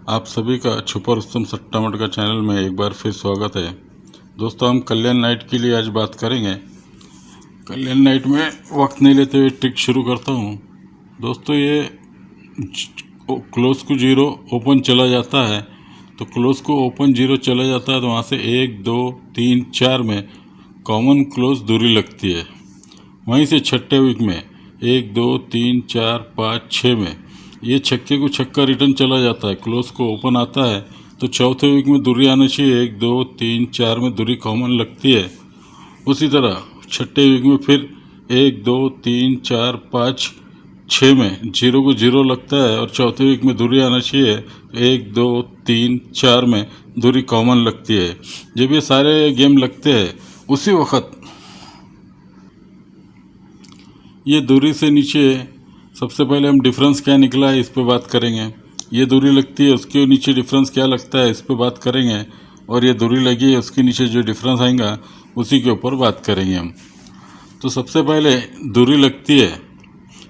आप सभी का छुपा रुस्तम सट्टा मटका चैनल में एक बार फिर स्वागत है। दोस्तों, हम कल्याण नाइट के लिए आज बात करेंगे। कल्याण नाइट में वक्त नहीं लेते हुए ट्रिक शुरू करता हूँ। दोस्तों, ये क्लोज को जीरो ओपन चला जाता है, तो क्लोज को ओपन जीरो चला जाता है तो वहाँ से 1 2 3 4 में कॉमन क्लोज दूरी लगती है। वहीं से छठे वीक में 1 2 3 4 5 6 में ये छक्के को छक्का रिटर्न चला जाता है, क्लोज को ओपन आता है, तो चौथे वीक में दूरी आना चाहिए। 1 2 3 4 में दूरी कॉमन लगती है। उसी तरह छठे वीक में फिर 1 2 3 4 5 6 में जीरो को जीरो लगता है और चौथे वीक में दूरी आना चाहिए। 1 2 3 4 में दूरी कॉमन लगती है। जब ये सारे गेम लगते हैं उसी वक्त ये दूरी से नीचे सबसे पहले हम डिफरेंस क्या निकला है इस पे बात करेंगे। ये दूरी लगती है, उसके नीचे डिफरेंस क्या लगता है इस पे बात करेंगे। और ये दूरी लगी है, उसके नीचे जो डिफरेंस आएगा उसी के ऊपर बात करेंगे हम। तो सबसे पहले दूरी लगती है,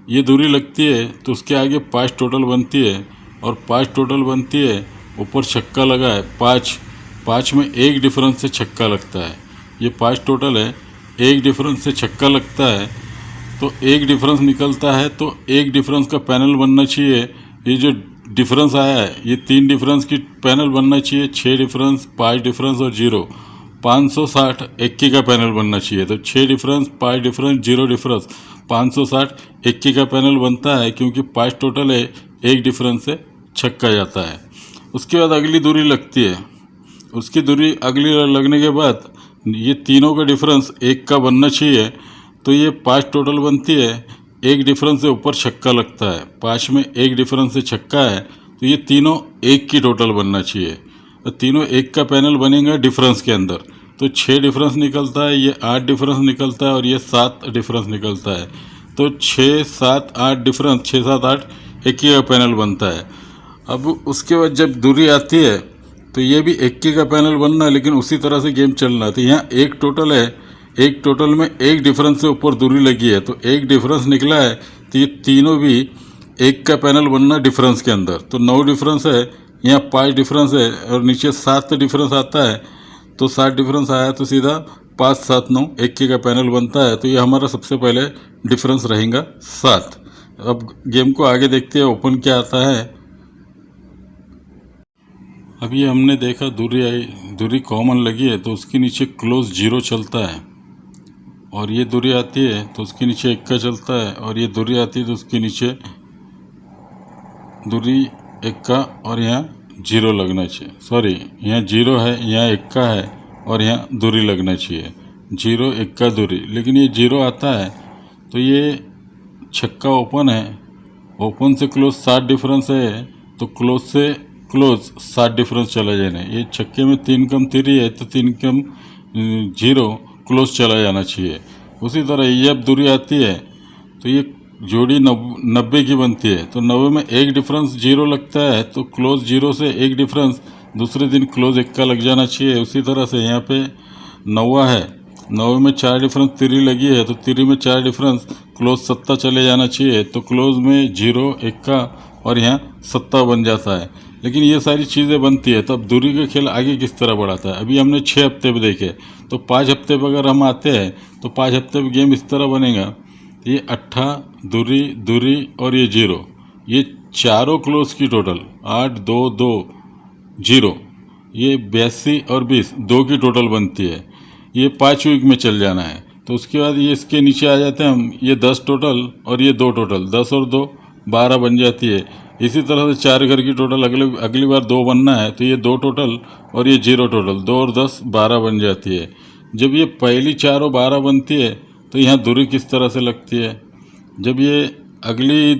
ये दूरी लगती है तो उसके आगे 5 टोटल बनती है और 5 टोटल बनती है। ऊपर छक्का लगा है 5 में एक डिफरेंस से छक्का लगता है। ये 5 टोटल है, एक डिफरेंस से छक्का लगता है तो एक डिफरेंस निकलता है, तो एक डिफरेंस का पैनल बनना चाहिए। ये जो डिफरेंस आया है ये 3 डिफरेंस की पैनल बनना चाहिए। 6 डिफरेंस, 5 डिफरेंस और 0, 560 इक्की का पैनल बनना चाहिए। तो 6 डिफरेंस, 5 डिफरेंस, 0 डिफरेंस, 560 इक्की का पैनल बनता है, क्योंकि 5 टोटल है, एक डिफरेंस से छक्का जाता है। उसके बाद अगली दूरी लगती है। उसकी दूरी अगली लगने के बाद ये तीनों का डिफरेंस एक का बनना चाहिए, तो ये 5 टोटल बनती है। एक डिफरेंस से ऊपर छक्का लगता है, 5 में एक डिफरेंस से छक्का है, तो ये तीनों एक की टोटल बनना चाहिए। तो तीनों एक का पैनल बनेगा डिफरेंस के अंदर, तो 6 डिफरेंस निकलता है, ये 8 डिफरेंस निकलता है और ये 7 डिफरेंस निकलता है। तो 6 7 8 डिफरेंस, 6 7 8 एक ही का पैनल बनता है। अब उसके बाद जब दूरी आती है तो ये भी एक ही का पैनल बनना है, लेकिन उसी तरह से गेम चलना है। तो यहाँ एक टोटल है, एक टोटल में एक डिफरेंस से ऊपर दूरी लगी है, तो एक डिफरेंस निकला है, तो ये तीनों भी एक का पैनल बनना डिफरेंस के अंदर। तो 9 डिफरेंस है, यहाँ 5 डिफरेंस है और नीचे 7 डिफरेंस आता है, तो 7 डिफरेंस आया तो सीधा 5 7 9 एक का पैनल बनता है। तो ये हमारा सबसे पहले डिफरेंस रहेगा 7। अब गेम को आगे देखते हैं ओपन क्या आता है। अभी हमने देखा दूरी आई, दूरी कॉमन लगी है, तो उसके नीचे क्लोज 0 चलता है। और ये दूरी आती है तो उसके नीचे 1 का चलता है, और ये दूरी आती है तो उसके नीचे दूरी 1 का और यहाँ 0 लगना चाहिए। सॉरी, यहाँ 0 है, यहाँ 1 का है और यहाँ दूरी लगना चाहिए। 0 1 का दूरी, लेकिन ये 0 आता है तो ये छक्का ओपन है। ओपन से क्लोज 7 डिफरेंस है, तो क्लोज से क्लोज 7 डिफरेंस चला जाना है। ये छक्के में 3 कम 3 है, तो 3 कम 0 क्लोज चला जाना चाहिए। उसी तरह ये अब दूरी आती है तो ये जोड़ी 90 की बनती है, तो 90 में एक डिफरेंस 0 लगता है, तो क्लोज 0 से एक डिफरेंस दूसरे दिन क्लोज 1 का लग जाना चाहिए। उसी तरह से यहाँ पे 90 है, 90 में 4 डिफरेंस 3 लगी है, तो 3 में 4 डिफरेंस क्लोज 7 चले जाना चाहिए। तो क्लोज में 0 1 का और यहाँ 7 बन जाता है। लेकिन ये सारी चीज़ें बनती है, तो अब दूरी का खेल आगे किस तरह बढ़ाता है। अभी हमने 6 हफ्ते पे देखे, तो 5 हफ्ते पर अगर हम आते हैं तो 5 हफ्ते पे गेम इस तरह बनेगा। ये 8 दूरी दूरी और ये 0, ये चारों क्लोज की टोटल 8 2 2 0, ये 82 और 20 2 की टोटल बनती है। ये 5 वीक में चल जाना है। तो उसके बाद ये इसके नीचे आ जाते हैं हम, ये 10 टोटल और ये 2 टोटल, 10 और 2 12 बन जाती है। इसी तरह से 4 घर की टोटल अगली बार 2 बनना है, तो ये 2 टोटल और ये 0 टोटल, 2 और 10 12 बन जाती है। जब ये पहली 4 और 12 बनती है तो यहाँ दूरी किस तरह से लगती है। जब ये अगली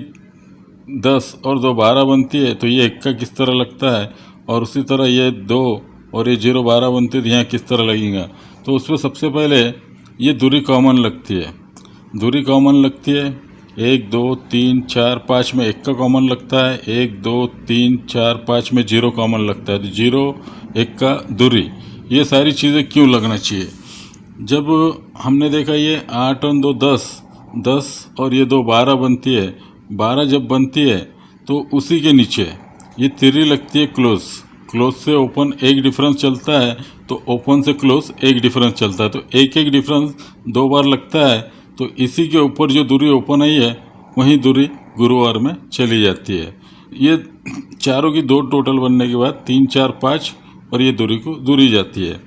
10 और 2 12 बनती है तो ये 1 का किस तरह लगता है, और उसी तरह ये 2 और ये 0 12 बनती है तो यहाँ किस तरह लगेगा। तो उसमें सबसे पहले ये दूरी कॉमन लगती है। दूरी कॉमन लगती है 1 2 3 4 5 में 1 का कॉमन लगता है, 1 2 3 4 5 में 0 कॉमन लगता है। तो 0 1 का दूरी, ये सारी चीज़ें क्यों लगना चाहिए। जब हमने देखा ये 8 और 2 10, 10 और ये 2 12 बनती है। 12 जब बनती है तो उसी के नीचे ये तिरी लगती है क्लोज, क्लोज से ओपन एक डिफरेंस चलता है, तो ओपन से क्लोज एक डिफरेंस चलता है, तो एक एक डिफरेंस 2 बार लगता है। तो इसी के ऊपर जो दूरी ओपन आई है वही दूरी गुरुवार में चली जाती है। ये चारों की 2 टोटल बनने के बाद 3 4 5 और ये दूरी जाती है।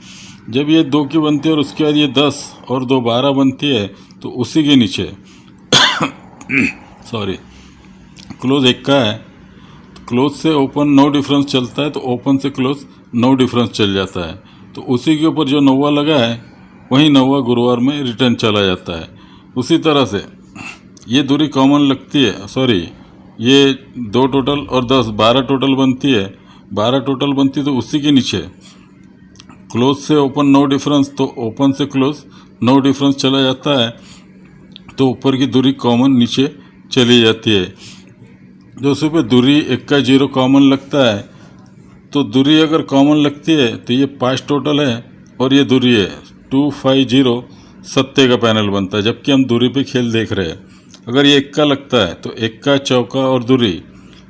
जब ये 2 की बनती है और उसके बाद ये 10 और 2 12 बनती है, तो उसी के नीचे सॉरी क्लोज 1 का है, क्लोज से ओपन 9 डिफरेंस चलता है, तो ओपन से क्लोज 9 डिफरेंस चल जाता है। तो उसी के ऊपर जो 9वां लगा है वही 9वां गुरुवार में रिटर्न चला जाता है। उसी तरह से ये दूरी कॉमन लगती है, सॉरी ये 2 टोटल और 10 12 टोटल बनती है, 12 टोटल बनती है, तो उसी के नीचे क्लोज से ओपन 9 डिफरेंस, तो ओपन से क्लोज 9 डिफरेंस चला जाता है, तो ऊपर की दूरी कॉमन नीचे चली जाती है। दोस्तों पे दूरी 1 का 0 कॉमन लगता है, तो दूरी अगर कॉमन लगती है तो ये 5 टोटल है और ये दूरी है 250 सत्ते का पैनल बनता है, जबकि हम दूरी पे खेल देख रहे हैं। अगर ये 1 का लगता है तो 1 का चौका और दूरी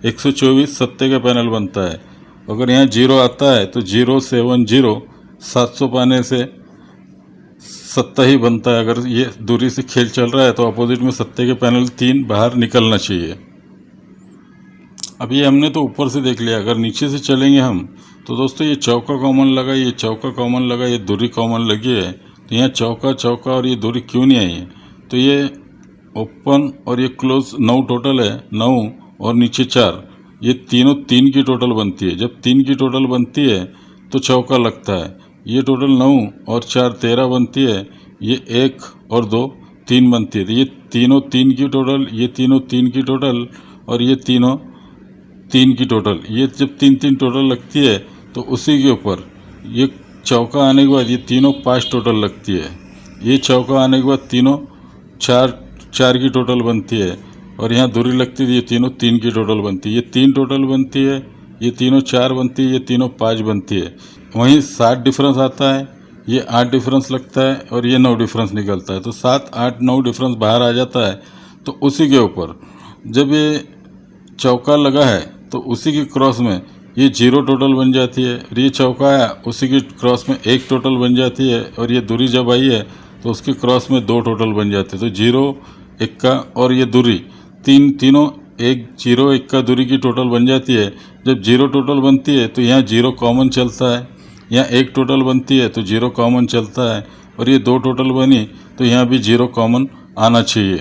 124 सत्ते का पैनल बनता है। अगर यहाँ 0 आता है तो 070 700 पाने से सत्ता ही बनता है। अगर ये दूरी से खेल चल रहा है तो अपोजिट में सत्ते के पैनल 3 बाहर निकलना चाहिए। अब ये हमने तो ऊपर से देख लिया, अगर नीचे से चलेंगे हम तो दोस्तों ये चौका कॉमन लगा, ये चौका कॉमन लगा, ये दूरी कॉमन लगी है, तो यहाँ चौका चौका और ये दूरी क्यों नहीं आई है? तो ये ओपन और ये क्लोज 9 टोटल है, 9 और नीचे 4, ये तीनों 3 की टोटल बनती है। जब 3 की टोटल बनती है तो चौका लगता है। ये टोटल 9 और 4 13 बनती है, ये 1 और 2 3 बनती है, तो ये तीनों 3 की टोटल, ये तीनों 3 की टोटल और ये तीनों 3 की टोटल। ये जब 3 टोटल लगती है तो उसी के ऊपर ये चौका आने के बाद ये तीनों 5 टोटल लगती है, ये चौका आने के बाद तीनों 4 की टोटल बनती है, और यहाँ दूरी लगती है, ये तीनों 3 की टोटल बनती है, ये 3 टोटल बनती है, ये तीनों 4 बनती है, ये तीनों 5 बनती है। वहीं 7 डिफरेंस आता है, ये 8 डिफरेंस लगता है और ये 9 डिफरेंस निकलता है, तो 7 8 9 डिफरेंस बाहर आ जाता है। तो उसी के ऊपर जब ये चौका लगा है तो उसी की क्रॉस में ये 0 टोटल बन जाती है, और ये चौका आया उसी की क्रॉस में 1 टोटल बन जाती है, और ये दूरी जब आई है तो उसकी क्रॉस में 2 टोटल बन जाते हैं। तो 0 1 का और ये दूरी तीनों 1 0 1 का दूरी की टोटल बन जाती है। जब 0 टोटल बनती है तो यहाँ 0 कॉमन चलता है, यहाँ 1 टोटल बनती है तो 0 कॉमन चलता है, और ये 2 टोटल बनी तो यहाँ भी 0 कॉमन आना चाहिए।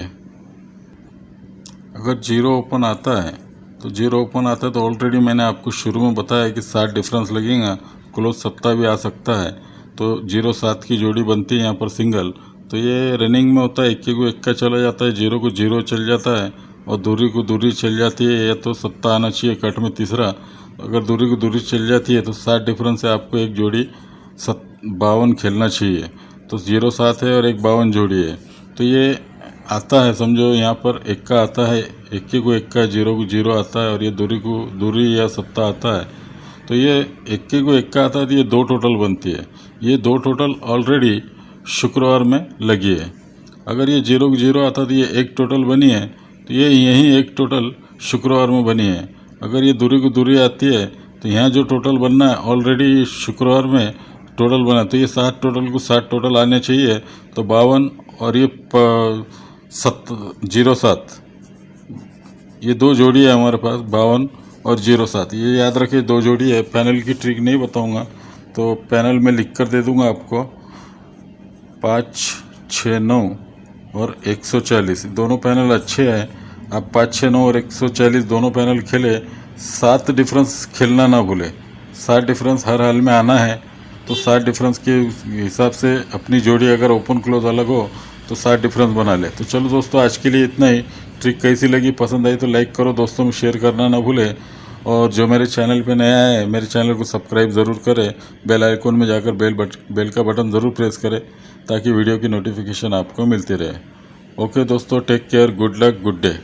अगर 0 ओपन आता है तो 0 ओपन आता है तो ऑलरेडी मैंने आपको शुरू में बताया कि 7 डिफरेंस लगेगा, क्लोज सत्ता भी आ सकता है, तो 0 7 की जोड़ी बनती है यहाँ पर सिंगल। तो ये रनिंग में होता है, 1 को 1 का चला जाता है, 0 को 0 चल जाता है, और दूरी को दूरी चल जाती है, या तो सत्ता आना चाहिए कट में तीसरा। अगर दूरी को दूरी चल जाती है तो 7 डिफरेंस से आपको एक जोड़ी 52 खेलना चाहिए। तो 0 7 है और एक 52 जोड़ी है, तो ये आता है, समझो यहाँ पर 1 का आता है, 1 को 1 का, 0 को 0 आता है, और ये दूरी को दूरी या सत्ता आता है। तो ये 1 को 1 का आता है तो ये 2 टोटल बनती है, ये 2 टोटल ऑलरेडी शुक्रवार में लगी है। अगर ये 0 को 0 आता तो ये 1 टोटल बनी है, तो ये यहीं 1 टोटल शुक्रवार में बनी है। अगर ये दूरी को दूरी आती है तो यहाँ जो टोटल बनना है ऑलरेडी शुक्रवार में टोटल बना, तो ये 7 टोटल को 7 टोटल आने चाहिए। तो 52 और ये 0 7, ये 2 जोड़ी है हमारे पास, 52 और 0 7, ये याद रखिए 2 जोड़ी है। पैनल की ट्रिक नहीं बताऊंगा, तो पैनल में लिख कर दे दूंगा आपको। 5 6 9 और 140 दोनों पैनल अच्छे हैं। आप 5 6 9 और 140 दोनों पैनल खेले, 7 डिफरेंस खेलना ना भूले, 7 डिफरेंस हर हाल में आना है। तो 7 डिफरेंस के हिसाब से अपनी जोड़ी अगर ओपन क्लोज अलग हो तो 7 डिफरेंस बना ले। तो चलो दोस्तों, आज के लिए इतना ही। ट्रिक कैसी लगी, पसंद आई तो लाइक करो, दोस्तों में शेयर करना ना भूले, और जो मेरे चैनल पे नया है मेरे चैनल को सब्सक्राइब ज़रूर करें, बेल आइकन में जाकर बेल का बटन ज़रूर प्रेस करें ताकि वीडियो की नोटिफिकेशन आपको मिलती रहे। ओके दोस्तों, take care, good luck, good day.